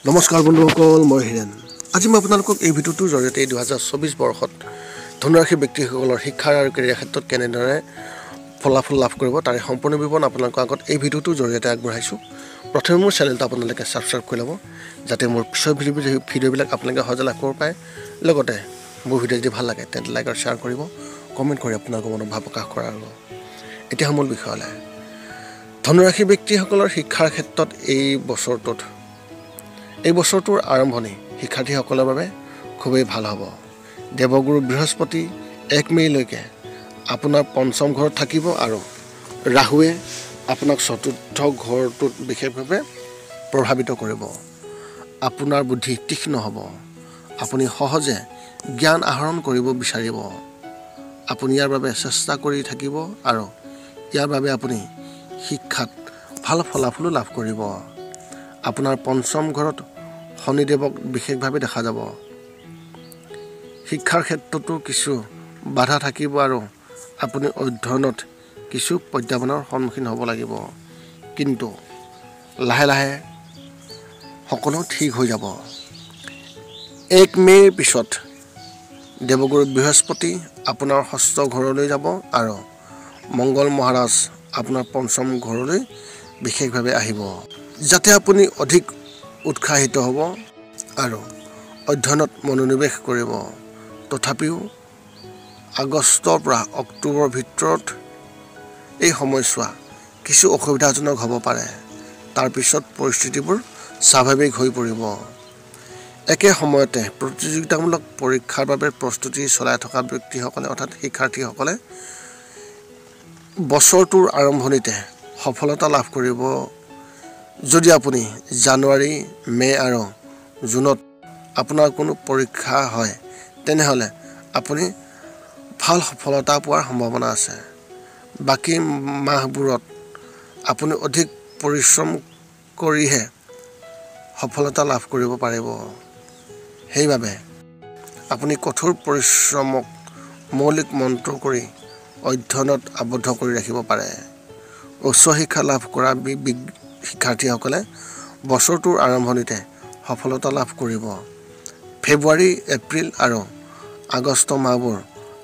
নমস্কাৰ বন্ধুসকল, মই হিৰেন। আজি মই আপোনালোকক এই ভিডিঅ'টোৰ জৰিয়তে 2024 বৰ্ষত ধনুৰাশি ব্যক্তিসকলৰ শিক্ষা আৰু কেৰিয়াৰ ক্ষেত্ৰত কেনেদৰে ফলাফল লাভ কৰিব তাৰে সম্পূৰ্ণ বিৱৰণ আপোনালোকৰ আগত এই ভিডিঅ'টোৰ জৰিয়তে আগবঢ়াইছোঁ। প্ৰথমে মোৰ চেনেলটো আপোনালোকে ছাবস্ক্ৰাইব কৰি ল'ব, যাতে মোৰ পিছৰ ভিডিঅ'বিলাক আপোনালোকে সহজে লাভ কৰিব পাৰে। লগতে মোৰ ভিডিঅ' যদি ভাল লাগে তেন্তে লাইক আৰু শ্বেয়াৰ কৰিব, কমেণ্ট কৰি আপোনালোকৰ মনৰ ভাৱ প্ৰকাশ কৰাৰ আৰু এতিয়া মূল বিষয়লৈ। ধনুৰাশি ব্যক্তিসকলৰ শিক্ষাৰ ক্ষেত্ৰত এই বছৰটোৰ আৰম্ভণি শিক্ষাৰ্থীসকলৰ বাবে খুবেই ভাল হ'ব। দেৱগুৰু বৃহস্পতি 1 মে'লৈকে আপোনাৰ পঞ্চম ঘৰত থাকিব আৰু ৰাহুৱে আপোনাক চতুৰ্থ ঘৰটোত বিশেষভাৱে প্ৰভাৱিত কৰিব। আপোনাৰ বুদ্ধি তীক্ষ্ণ হ'ব। আপুনি সহজে জ্ঞান আহৰণ কৰিব বিচাৰিব। আপুনি ইয়াৰ বাবে চেষ্টা কৰি থাকিব আৰু ইয়াৰ বাবে আপুনি শিক্ষাত ভাল ফলাফলো লাভ কৰিব। আপোনাৰ পঞ্চম ঘৰত শনিদেৱক বিশেষভাৱে দেখা যাব। শিক্ষাৰ ক্ষেত্ৰতো কিছু বাধা থাকিব আৰু আপুনি অধ্যয়নত কিছু প্ৰত্যাহ্বানৰ সন্মুখীন হ'ব লাগিব, কিন্তু লাহে লাহে সকলো ঠিক হৈ যাব। 1 মে'ৰ পিছত দেৱগুৰু বৃহস্পতি আপোনাৰ ষষ্ঠ ঘৰলৈ যাব আৰু মংগল মহাৰাজ আপোনাৰ পঞ্চম ঘৰলৈ বিশেষভাৱে আহিব, যাতে আপুনি অধিক উৎসাহিত হ'ব আৰু অধ্যয়নত মনোনিৱেশ কৰিব। তথাপিও আগষ্টৰ পৰা অক্টোবৰৰ ভিতৰত এই সময়ছোৱা কিছু অসুবিধাজনক হ'ব পাৰে। তাৰপিছত পৰিস্থিতিবোৰ স্বাভাৱিক হৈ পৰিব। একে সময়তে প্ৰতিযোগিতামূলক পৰীক্ষাৰ বাবে প্ৰস্তুতি চলাই থকা ব্যক্তিসকলে অৰ্থাৎ শিক্ষাৰ্থীসকলে বছৰটোৰ আৰম্ভণিতে সফলতা লাভ কৰিব। যদি আপুনি জানুৱাৰী, মে' আৰু জুনত আপোনাৰ কোনো পৰীক্ষা হয়, তেনেহ'লে আপুনি ভাল সফলতা পোৱাৰ সম্ভাৱনা আছে। বাকী মাহবোৰত আপুনি অধিক পৰিশ্ৰম কৰিহে সফলতা লাভ কৰিব পাৰিব। সেইবাবে আপুনি কঠোৰ পৰিশ্ৰমক মৌলিক মন্ত্ৰ কৰি অধ্যয়নত আবদ্ধ কৰি ৰাখিব পাৰে। উচ্চ শিক্ষা লাভ কৰা শিক্ষাৰ্থীসকলে বছৰটোৰ আৰম্ভণিতে সফলতা লাভ কৰিব। ফেব্ৰুৱাৰী, এপ্ৰিল আৰু আগষ্ট মাহবোৰ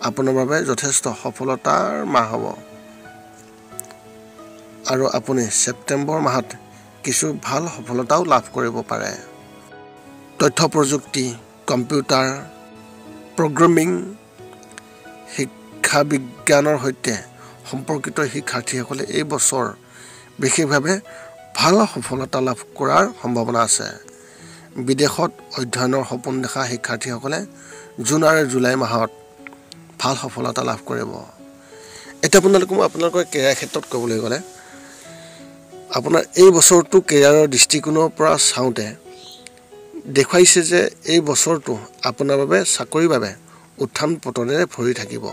আপোনাৰ বাবে যথেষ্ট সফলতাৰ মাহ হ'ব আৰু আপুনি ছেপ্টেম্বৰ মাহত কিছু ভাল সফলতাও লাভ কৰিব পাৰে। তথ্য প্ৰযুক্তি, কম্পিউটাৰ প্ৰগ্ৰেমিং, শিক্ষা বিজ্ঞানৰ সৈতে সম্পৰ্কিত শিক্ষাৰ্থীসকলে এই বছৰ বিশেষভাৱে ভাল সফলতা লাভ কৰাৰ সম্ভাৱনা আছে। বিদেশত অধ্যয়নৰ সপোন দেখা শিক্ষাৰ্থীসকলে জুন আৰু জুলাই মাহত ভাল সফলতা লাভ কৰিব। এতিয়া আপোনালোকৰ কেৰিয়াৰ ক্ষেত্ৰত ক'বলৈ গ'লে, আপোনাৰ এই বছৰটো কেৰিয়াৰৰ দৃষ্টিকোণৰ পৰা চাওঁতে দেখুৱাইছে যে এই বছৰটো আপোনাৰ বাবে চাকৰিৰ বাবে উত্থান পতনেৰে ভৰি থাকিব।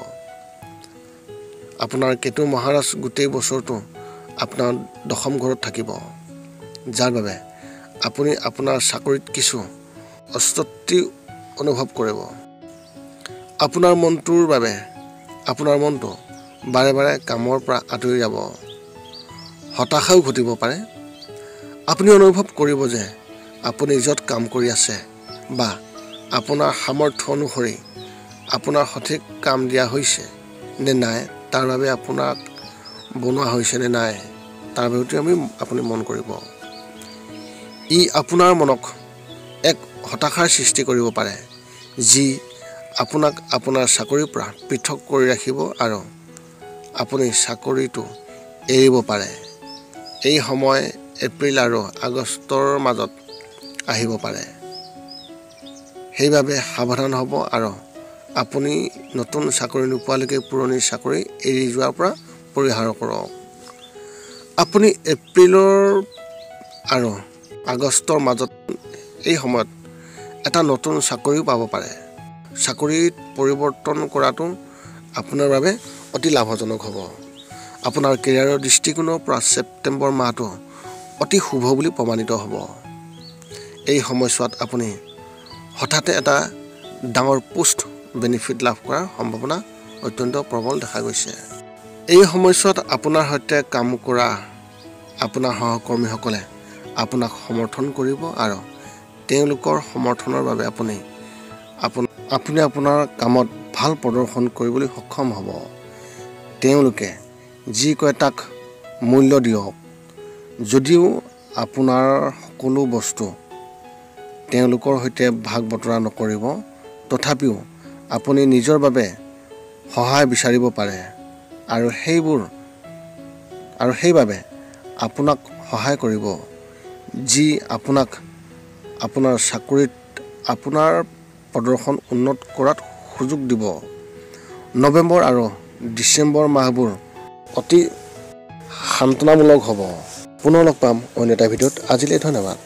আপোনাৰ কেতু মহাৰাজ গোটেই বছৰটো আপোনাৰ দশম ঘৰত থাকিব, যাৰ বাবে আপুনি আপোনাৰ চাকৰিত কিছু অস্বস্তি অনুভৱ কৰিব। আপোনাৰ মনটো বাৰে বাৰে কামৰ পৰা আঁতৰি যাব। হতাশাও ঘটিব পাৰে। আপুনি অনুভৱ কৰিব যে আপুনি য'ত কাম কৰি আছে বা আপোনাৰ সামৰ্থ্য অনুসৰি আপোনাৰ সঠিক কাম দিয়া হৈছে নে নাই, তাৰ বাবে আপোনাক বনোৱা হৈছে নে নাই, তাৰ বাবেতো আপুনি মন কৰিব। ই আপোনাৰ মনক এক হতাশাৰ সৃষ্টি কৰিব পাৰে, যি আপোনাক আপোনাৰ চাকৰিৰ পৰা পৃথক কৰি ৰাখিব আৰু আপুনি চাকৰিটো এৰিব পাৰে। এই সময় এপ্ৰিল আৰু আগষ্টৰ মাজত আহিব পাৰে। সেইবাবে সাৱধান হ'ব আৰু আপুনি নতুন চাকৰি নোপোৱালৈকে পুৰণি চাকৰি এৰি যোৱাৰ পৰা পৰিহাৰ কৰক। আপুনি এপ্ৰিলৰ আৰু আগষ্টৰ মাজত এই সময়ত এটা নতুন চাকৰিও পাব পাৰে। চাকৰিত পৰিৱৰ্তন কৰাটো আপোনাৰ বাবে অতি লাভজনক হ'ব। আপোনাৰ কেৰিয়াৰৰ দৃষ্টিকোণৰ পৰা ছেপ্টেম্বৰ মাহটো অতি শুভ বুলি প্ৰমাণিত হ'ব। এই সময়ছোৱাত আপুনি হঠাতে এটা ডাঙৰ পোষ্ট বেনিফিট লাভ কৰাৰ সম্ভাৱনা অত্যন্ত প্ৰবল দেখা গৈছে। এই সময়ছোৱাত আপোনাৰ সৈতে কাম কৰা আপোনাৰ সহকৰ্মীসকলে আপোনাক সমৰ্থন কৰিব আৰু তেওঁলোকৰ সমৰ্থনৰ বাবে আপুনি আপোনাৰ কামত ভাল প্ৰদৰ্শন কৰিবলৈ সক্ষম হ'ব। তেওঁলোকে যি কয় তাক মূল্য দিয়ক। যদিও আপোনাৰ সকলো বস্তু তেওঁলোকৰ সৈতে ভাগ বতৰা নকৰিব, তথাপিও আপুনি নিজৰ বাবে সহায় বিচাৰিব পাৰে আৰু সেইবাবে আপোনাক সহায় কৰিব, যি আপোনাক আপোনাৰ চাকৰিত আপোনাৰ প্ৰদৰ্শন উন্নত কৰাত সুযোগ দিব। নৱেম্বৰ আৰু ডিচেম্বৰ মাহবোৰ অতি সান্তনামূলক হ'ব। পুনৰ লগ পাম অন্য এটা ভিডিঅ'ত। আজিলৈ ধন্যবাদ।